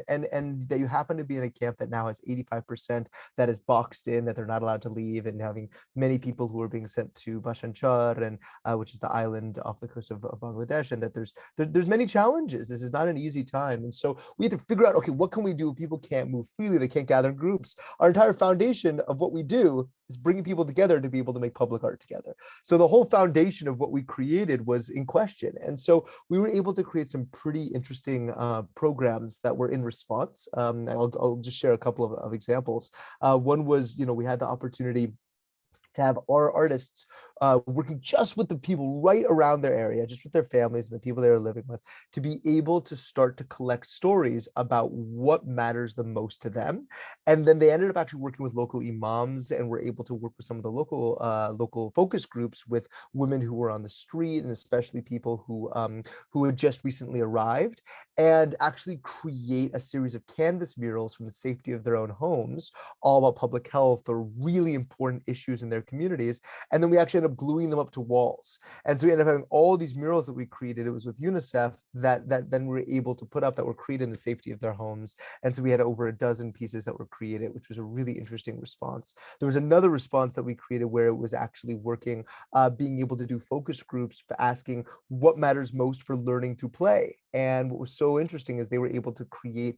S4: that you happen to be in a camp that now has 85% that is boxed in, that they're not allowed to leave, and having many people who are being sent to Bhasanchar, and which is the island off the coast of Bangladesh, and that there's many challenges. This is not an easy time, and so we have to figure out, okay, what can we do if people can't move freely, they can't gather in groups? Our entire foundation of what we do is bringing people together to be able to make public art together. So the whole foundation of what we created was in question, and so we were able to create some pretty interesting programs that were in response. I'll just share a couple of examples. One was, you know, we had the opportunity to have our artists working just with the people right around their area, just with their families and the people they were living with, to be able to start to collect stories about what matters the most to them. And then they ended up actually working with local imams, and were able to work with some of the local focus groups with women who were on the street, and especially people who had just recently arrived, and actually create a series of canvas murals from the safety of their own homes, all about public health or really important issues in their communities. And then we actually ended up gluing them up to walls. And so we ended up having all these murals that we created. It was with UNICEF that then we were able to put up that were created in the safety of their homes. And so we had over a dozen pieces that were created, which was a really interesting response. There was another response that we created where it was actually working, being able to do focus groups for asking what matters most for learning to play. And what was so interesting is they were able to create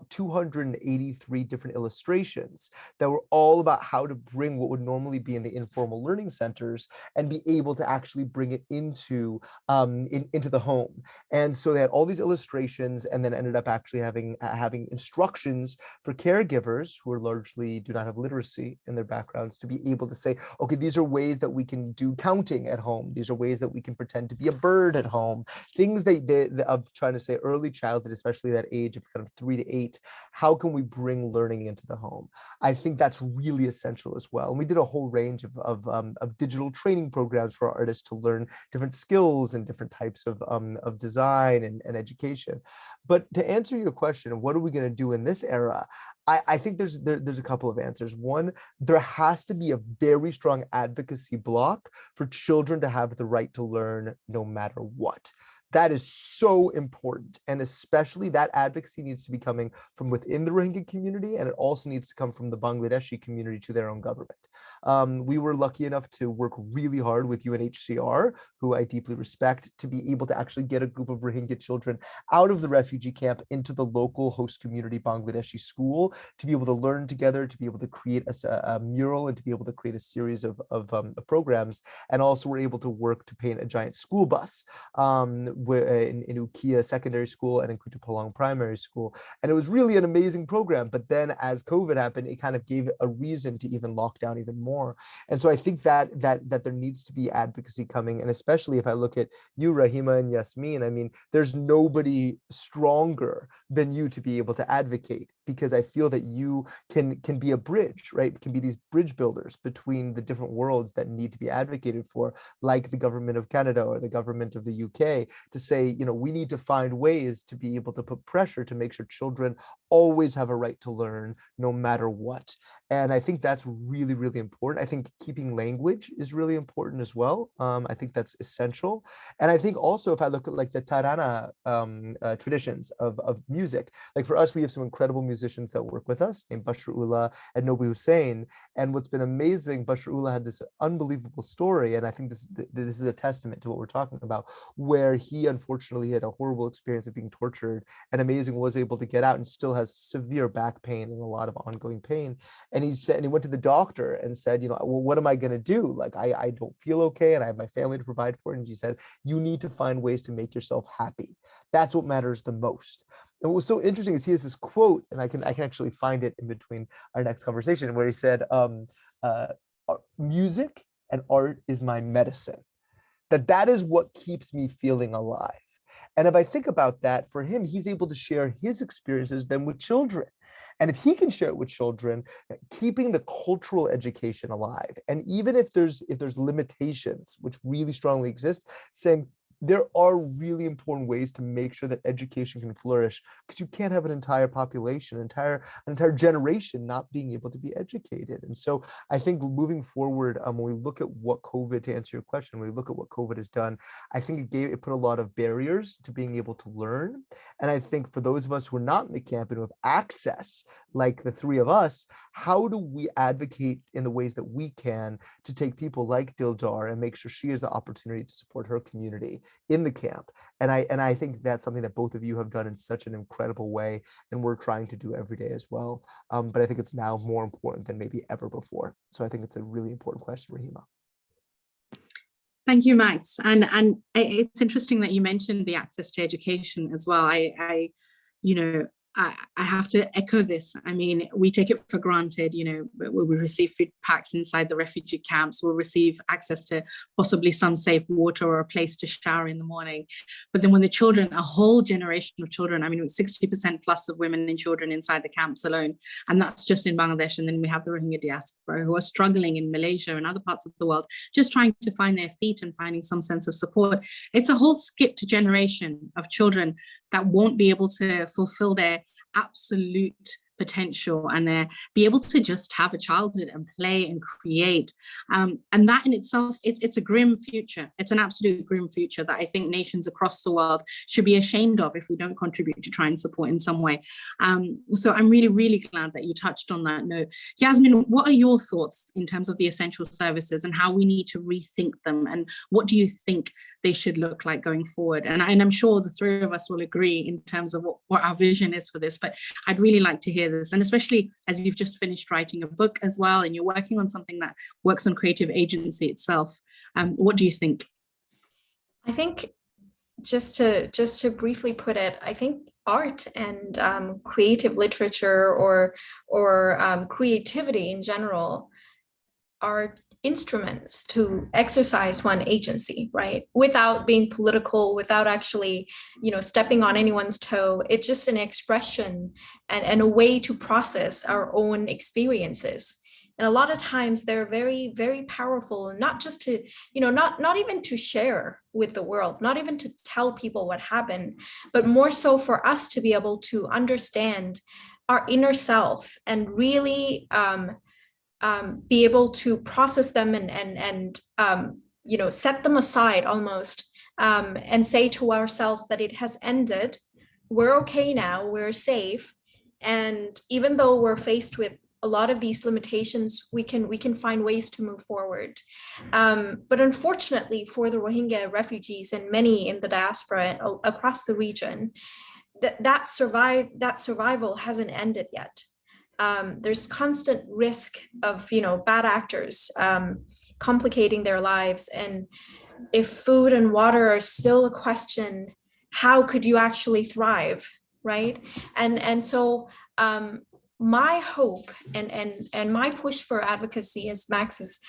S4: 283 different illustrations that were all about how to bring what would normally be in the informal learning centers and be able to actually bring it into the home. And so they had all these illustrations, and then ended up actually having instructions for caregivers who are largely do not have literacy in their backgrounds to be able to say, okay, these are ways that we can do counting at home. These are ways that we can pretend to be a bird at home. Things of trying to say early childhood, especially that age of kind of 3 to 8, how can we bring learning into the home? I think that's really essential as well. And we did a whole range of digital training programs for artists to learn different skills and different types of design and education. But to answer your question, what are we going to do in this era? I think there's a couple of answers. One, there has to be a very strong advocacy block for children to have the right to learn no matter what. That is so important. And especially that advocacy needs to be coming from within the Rohingya community, and it also needs to come from the Bangladeshi community to their own government. We were lucky enough to work really hard with UNHCR, who I deeply respect, to be able to actually get a group of Rohingya children out of the refugee camp into the local host community Bangladeshi school, to be able to learn together, to be able to create a mural, and to be able to create a series of programs. And also we're able to work to paint a giant school bus in Ukiah Secondary School and in Kutupalong Primary School. And it was really an amazing program. But then as COVID happened, it kind of gave a reason to even lock down even more. And so I think that there needs to be advocacy coming. And especially if I look at you, Rahima and Yasmin, I mean, there's nobody stronger than you to be able to advocate, because I feel that you can be a bridge, right? Can be these bridge builders between the different worlds that need to be advocated for, like the government of Canada or the government of the UK, to say, we need to find ways to be able to put pressure to make sure children always have a right to learn no matter what. And I think that's really, really important. I think keeping language is really important as well. I think that's essential. And I think also if I look at like the Tarana traditions of music, like for us, we have some incredible musicians that work with us named Bashir Ullah and Nobi Hussein. And what's been amazing, Bashir Ullah had this unbelievable story. And I think this is a testament to what we're talking about, where he unfortunately had a horrible experience of being tortured, and amazing was able to get out and still has severe back pain and a lot of ongoing pain. And he said, and he went to the doctor and said, well, what am I going to do? Like, I don't feel okay and I have my family to provide for. And she said, you need to find ways to make yourself happy. That's what matters the most. And what was so interesting is he has this quote, and I can actually find it in between our next conversation, where he said, music and art is my medicine. That is what keeps me feeling alive. And if I think about that, for him, he's able to share his experiences then with children. And if he can share it with children, keeping the cultural education alive, and even if there's limitations, which really strongly exist, saying, there are really important ways to make sure that education can flourish, because you can't have an entire population, an entire generation not being able to be educated. And so I think moving forward, when we look at what COVID, to answer your question, when we look at what COVID has done, I think it put a lot of barriers to being able to learn. And I think for those of us who are not in the camp and who have access, like the three of us, how do we advocate in the ways that we can to take people like Dildar and make sure she has the opportunity to support her community in the camp? And I think that's something that both of you have done in such an incredible way, and we're trying to do every day as well. But I think it's now more important than maybe ever before. So I think it's a really important question, Rahima.
S2: Thank you, Max. And it's interesting that you mentioned the access to education as well. I have to echo this. I mean, we take it for granted, we receive food packs inside the refugee camps, we'll receive access to possibly some safe water or a place to shower in the morning. But then when the children, a whole generation of children, I mean, it was 60% plus of women and children inside the camps alone, and that's just in Bangladesh. And then we have the Rohingya diaspora who are struggling in Malaysia and other parts of the world, just trying to find their feet and finding some sense of support. It's a whole skipped generation of children that won't be able to fulfill their absolute potential, and they be able to just have a childhood and play and create. And that in itself, it's a grim future. It's an absolute grim future that I think nations across the world should be ashamed of if we don't contribute to try and support in some way. So I'm really, really glad that you touched on that note. Yasmin, what are your thoughts in terms of the essential services and how we need to rethink them? And what do you think they should look like going forward? And I'm sure the three of us will agree in terms of what our vision is for this, but I'd really like to hear this. And especially as you've just finished writing a book as well, and you're working on something that works on creative agency itself. What do you think?
S3: I think just to briefly put it, I think art and creative literature or creativity in general are instruments to exercise one agency, right? Without being political, without actually, stepping on anyone's toe. It's just an expression and a way to process our own experiences. And a lot of times they're very, very powerful, not just to, not even to share with the world, not even to tell people what happened, but more so for us to be able to understand our inner self and really be able to process them and set them aside almost, and say to ourselves that it has ended. We're okay now, we're safe. And even though we're faced with a lot of these limitations, we can find ways to move forward. But unfortunately for the Rohingya refugees and many in the diaspora across the region, that survival hasn't ended yet. There's constant risk of bad actors complicating their lives, and if food and water are still a question, how could you actually thrive, right? And so my hope and my push for advocacy, as Max has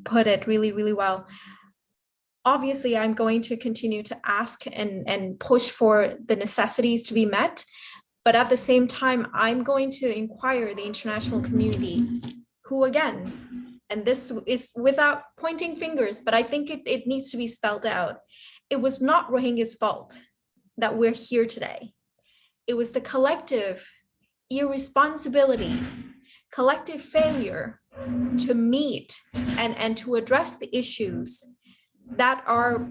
S3: put it really, really well, obviously I'm going to continue to ask and push for the necessities to be met. But at the same time, I'm going to inquire the international community, who again, and this is without pointing fingers, but I think it needs to be spelled out. It was not Rohingya's fault that we're here today. It was the collective irresponsibility, collective failure to meet and to address the issues that are,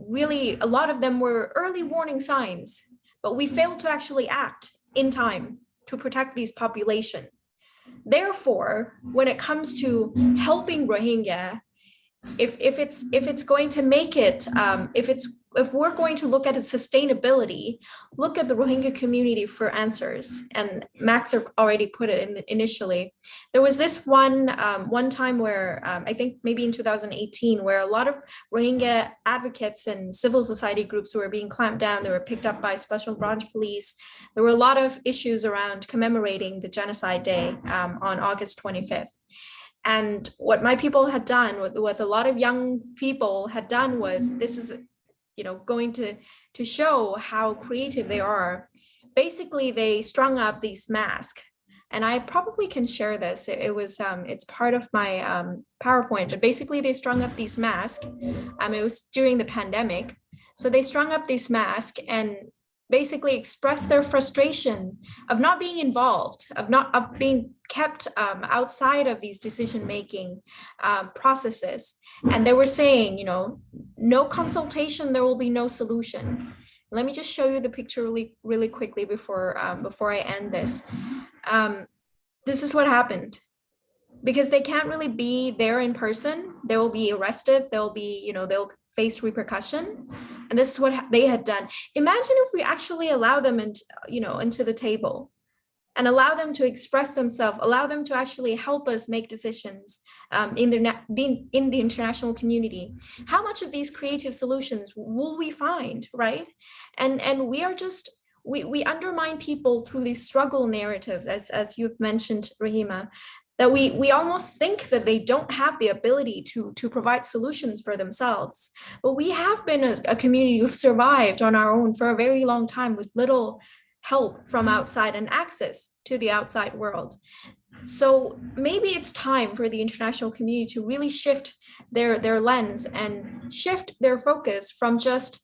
S3: really, a lot of them were early warning signs, but we failed to actually act in time to protect these population. Therefore, when it comes to helping Rohingya, if it's going to make it, if we're going to look at its sustainability, look at the Rohingya community for answers. And Max already put it in initially. There was this one time where I think maybe in 2018, where a lot of Rohingya advocates and civil society groups were being clamped down. They were picked up by special branch police. There were a lot of issues around commemorating the Genocide Day on August 25th. And what my people had done, what a lot of young people had done was, this is, going to show how creative they are. Basically, they strung up these masks, and I probably can share this. It's part of my PowerPoint, but basically they strung up these masks. It was during the pandemic. So they strung up these masks and basically expressed their frustration of not being involved, of being kept outside of these decision-making processes. And they were saying, no consultation, there will be no solution. Let me just show you the picture really, really quickly before I end this. This is what happened. Because they can't really be there in person, they will be arrested, they'll face repercussion. And this is what they had done. Imagine if we actually allow them into the table and allow them to express themselves, allow them to actually help us make decisions in the international community. How much of these creative solutions will we find, right? And we are just, we undermine people through these struggle narratives, as you've mentioned, Rahima, that we almost think that they don't have the ability to provide solutions for themselves. But we have been a community who've survived on our own for a very long time with little help from outside and access to the outside world. So maybe it's time for the international community to really shift their lens and shift their focus from just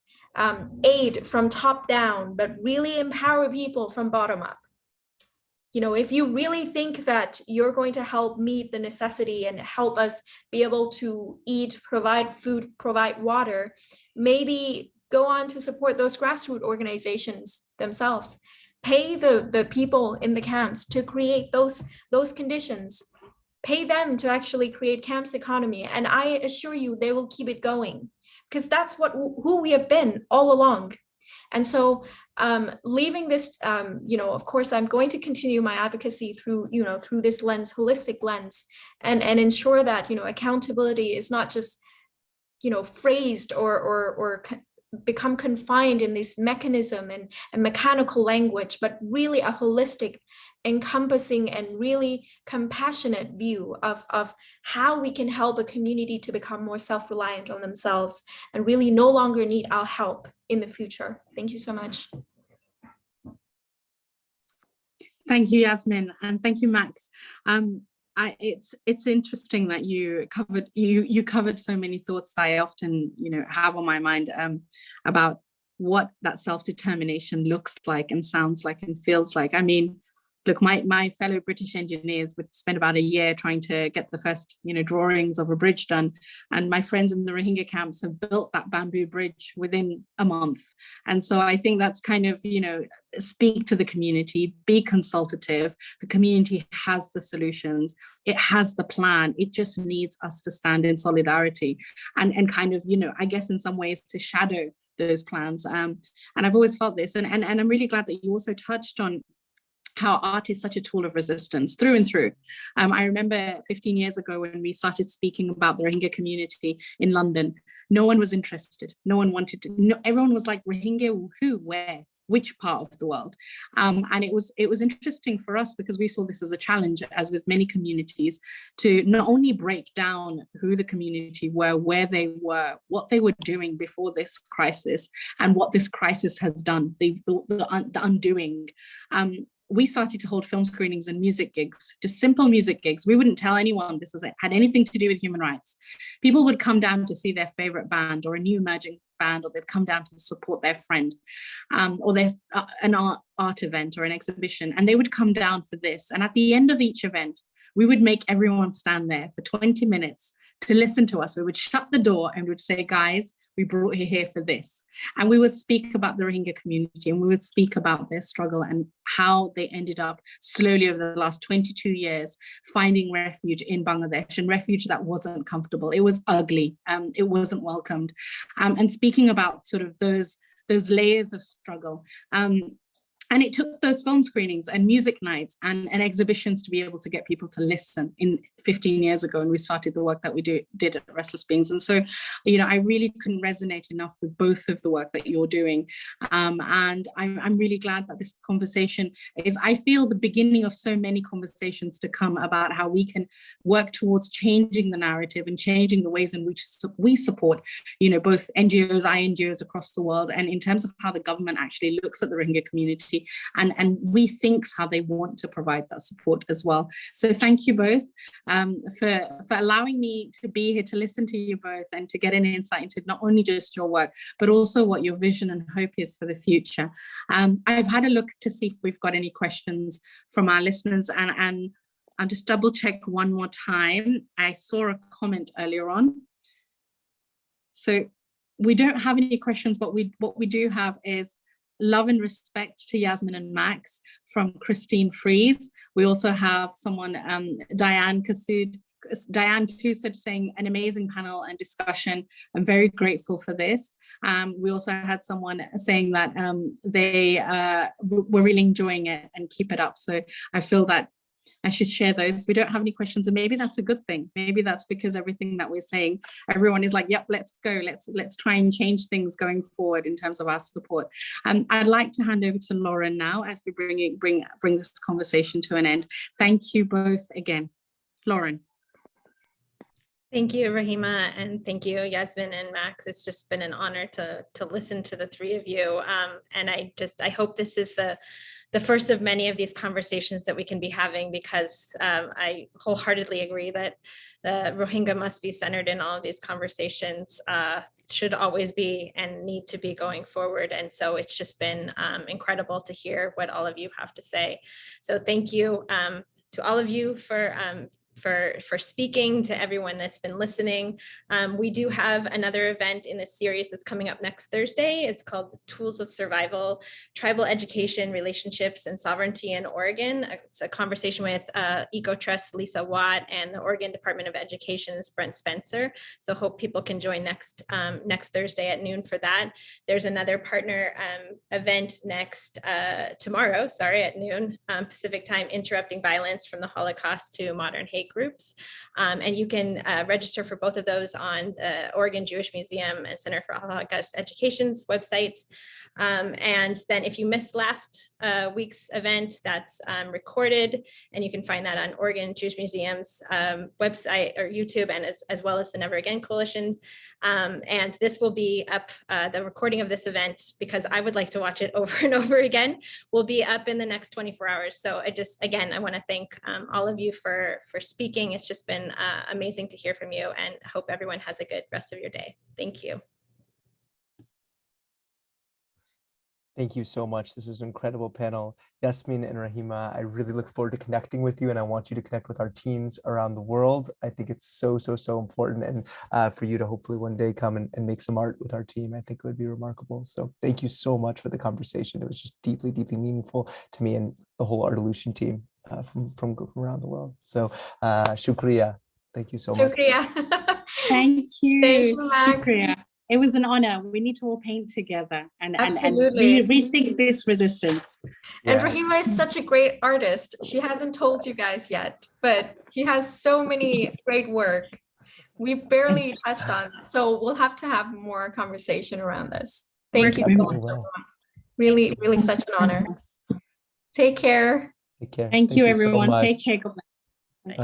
S3: aid from top down, but really empower people from bottom up. if you really think that you're going to help meet the necessity and help us be able to eat, provide food, provide water, maybe go on to support those grassroots organizations themselves. Pay the people in the camps to create those conditions. Pay them to actually create camps economy. And I assure you, they will keep it going, because that's who we have been all along. And so leaving this, of course, I'm going to continue my advocacy through this lens, holistic lens, and ensure that, accountability is not just, phrased or become confined in this mechanism and mechanical language, but really a holistic, encompassing and really compassionate view of how we can help a community to become more self-reliant on themselves and really no longer need our help in the future. Thank you so much.
S2: Thank you, Yasmin, and thank you, Max. It's interesting that you covered so many thoughts that I often have on my mind about what that self-determination looks like and sounds like and feels like. I mean, look, my fellow British engineers would spend about a year trying to get the first, drawings of a bridge done. And my friends in the Rohingya camps have built that bamboo bridge within a month. And so I think that's kind of, speak to the community, be consultative. The community has the solutions. It has the plan. It just needs us to stand in solidarity and kind of, I guess in some ways to shadow those plans. And I've always felt this. And I'm really glad that you also touched on how art is such a tool of resistance through and through. I remember 15 years ago when we started speaking about the Rohingya community in London, no one was interested. No one wanted to, everyone was like, Rohingya, who, where, which part of the world? And it was interesting for us because we saw this as a challenge, as with many communities, to not only break down who the community were, where they were, what they were doing before this crisis, and what this crisis has done, the undoing. We started to hold film screenings and music gigs, just simple music gigs. We wouldn't tell anyone this had anything to do with human rights. People would come down to see their favorite band or a new emerging band, or they'd come down to support their friend, or there's an art event or an exhibition, and they would come down for this. And at the end of each event, we would make everyone stand there for 20 minutes to listen to us. We would shut the door and we would say, guys, we brought you here for this. And we would speak about the Rohingya community, and we would speak about their struggle and how they ended up slowly over the last 22 years finding refuge in Bangladesh, and refuge that wasn't comfortable. It was ugly. It wasn't welcomed. And speaking about sort of those layers of struggle. And it took those film screenings and music nights and exhibitions to be able to get people to listen in 15 years ago. And we started the work that we did at Restless Beings. And so, I really couldn't resonate enough with both of the work that you're doing. And I'm really glad that this conversation is, I feel, the beginning of so many conversations to come about how we can work towards changing the narrative and changing the ways in which we support, both NGOs, INGOs across the world, and in terms of how the government actually looks at the Rohingya community and rethinks how they want to provide that support as well. So thank you both for allowing me to be here to listen to you both and to get an insight into not only just your work, but also what your vision and hope is for the future. I've had a look to see if we've got any questions from our listeners, and I'll just double check one more time. I saw a comment earlier on. So we don't have any questions, but what we do have is love and respect to Yasmin and Max from Christine Fries. We also have someone, Diane Kusud saying an amazing panel and discussion. I'm very grateful for this. We also had someone saying that they were really enjoying it and keep it up. So I feel that I should share those. We don't have any questions, and maybe that's a good thing. Maybe that's because everything that we're saying, everyone is like, yep, let's go. Let's try and change things going forward in terms of our support. I'd like to hand over to Lauren now as we bring this conversation to an end. Thank you both again. Lauren.
S1: Thank you, Rahima, and thank you, Yasmin and Max. It's just been an honor to listen to the three of you. And I hope this is the the first of many of these conversations that we can be having, because I wholeheartedly agree that the Rohingya must be centered in all of these conversations, should always be and need to be going forward. And so it's just been incredible to hear what all of you have to say. So thank you to all of you for speaking, to everyone that's been listening. We do have another event in this series that's coming up next Thursday. It's called Tools of Survival, Tribal Education, Relationships, and Sovereignty in Oregon. It's a conversation with EcoTrust's Lisa Watt and the Oregon Department of Education's Brent Spencer. So hope people can join next Thursday at noon for that. There's another partner event tomorrow at noon Pacific time, Interrupting Violence from the Holocaust to Modern Hate Groups. And you can register for both of those on the Oregon Jewish Museum and Center for Holocaust Education's website. And then if you missed last week's event, that's recorded, and you can find that on Oregon Jewish Museum's website or YouTube, and as well as the Never Again Coalition's. And this will be up, the recording of this event, because I would like to watch it over and over again, will be up in the next 24 hours. So I want to thank all of you for speaking. It's just been amazing to hear from you, and I hope everyone has a good rest of your day. Thank you.
S4: Thank you so much. This was an incredible panel. Yasmin and Rahima, I really look forward to connecting with you, and I want you to connect with our teams around the world. I think it's so important, and for you to hopefully one day come and make some art with our team, I think it would be remarkable. So thank you so much for the conversation. It was just deeply meaningful to me and the whole Artolution team from around the world. So shukriya. Thank you so much.
S3: Shukriya.
S2: Thank you.
S3: Thank you, Mac.
S2: Shukriya. It was an honor. We need to all paint together and
S3: Absolutely.
S2: rethink this resistance.
S3: And Rahima is such a great artist. She hasn't told you guys yet, but she has so many great work. We barely touched on it. So we'll have to have more conversation around this. Thank you so much. Really such an honor. Take care.
S4: Take care.
S2: Thank you, everyone.
S4: So
S2: take care. God bless.
S3: Bye.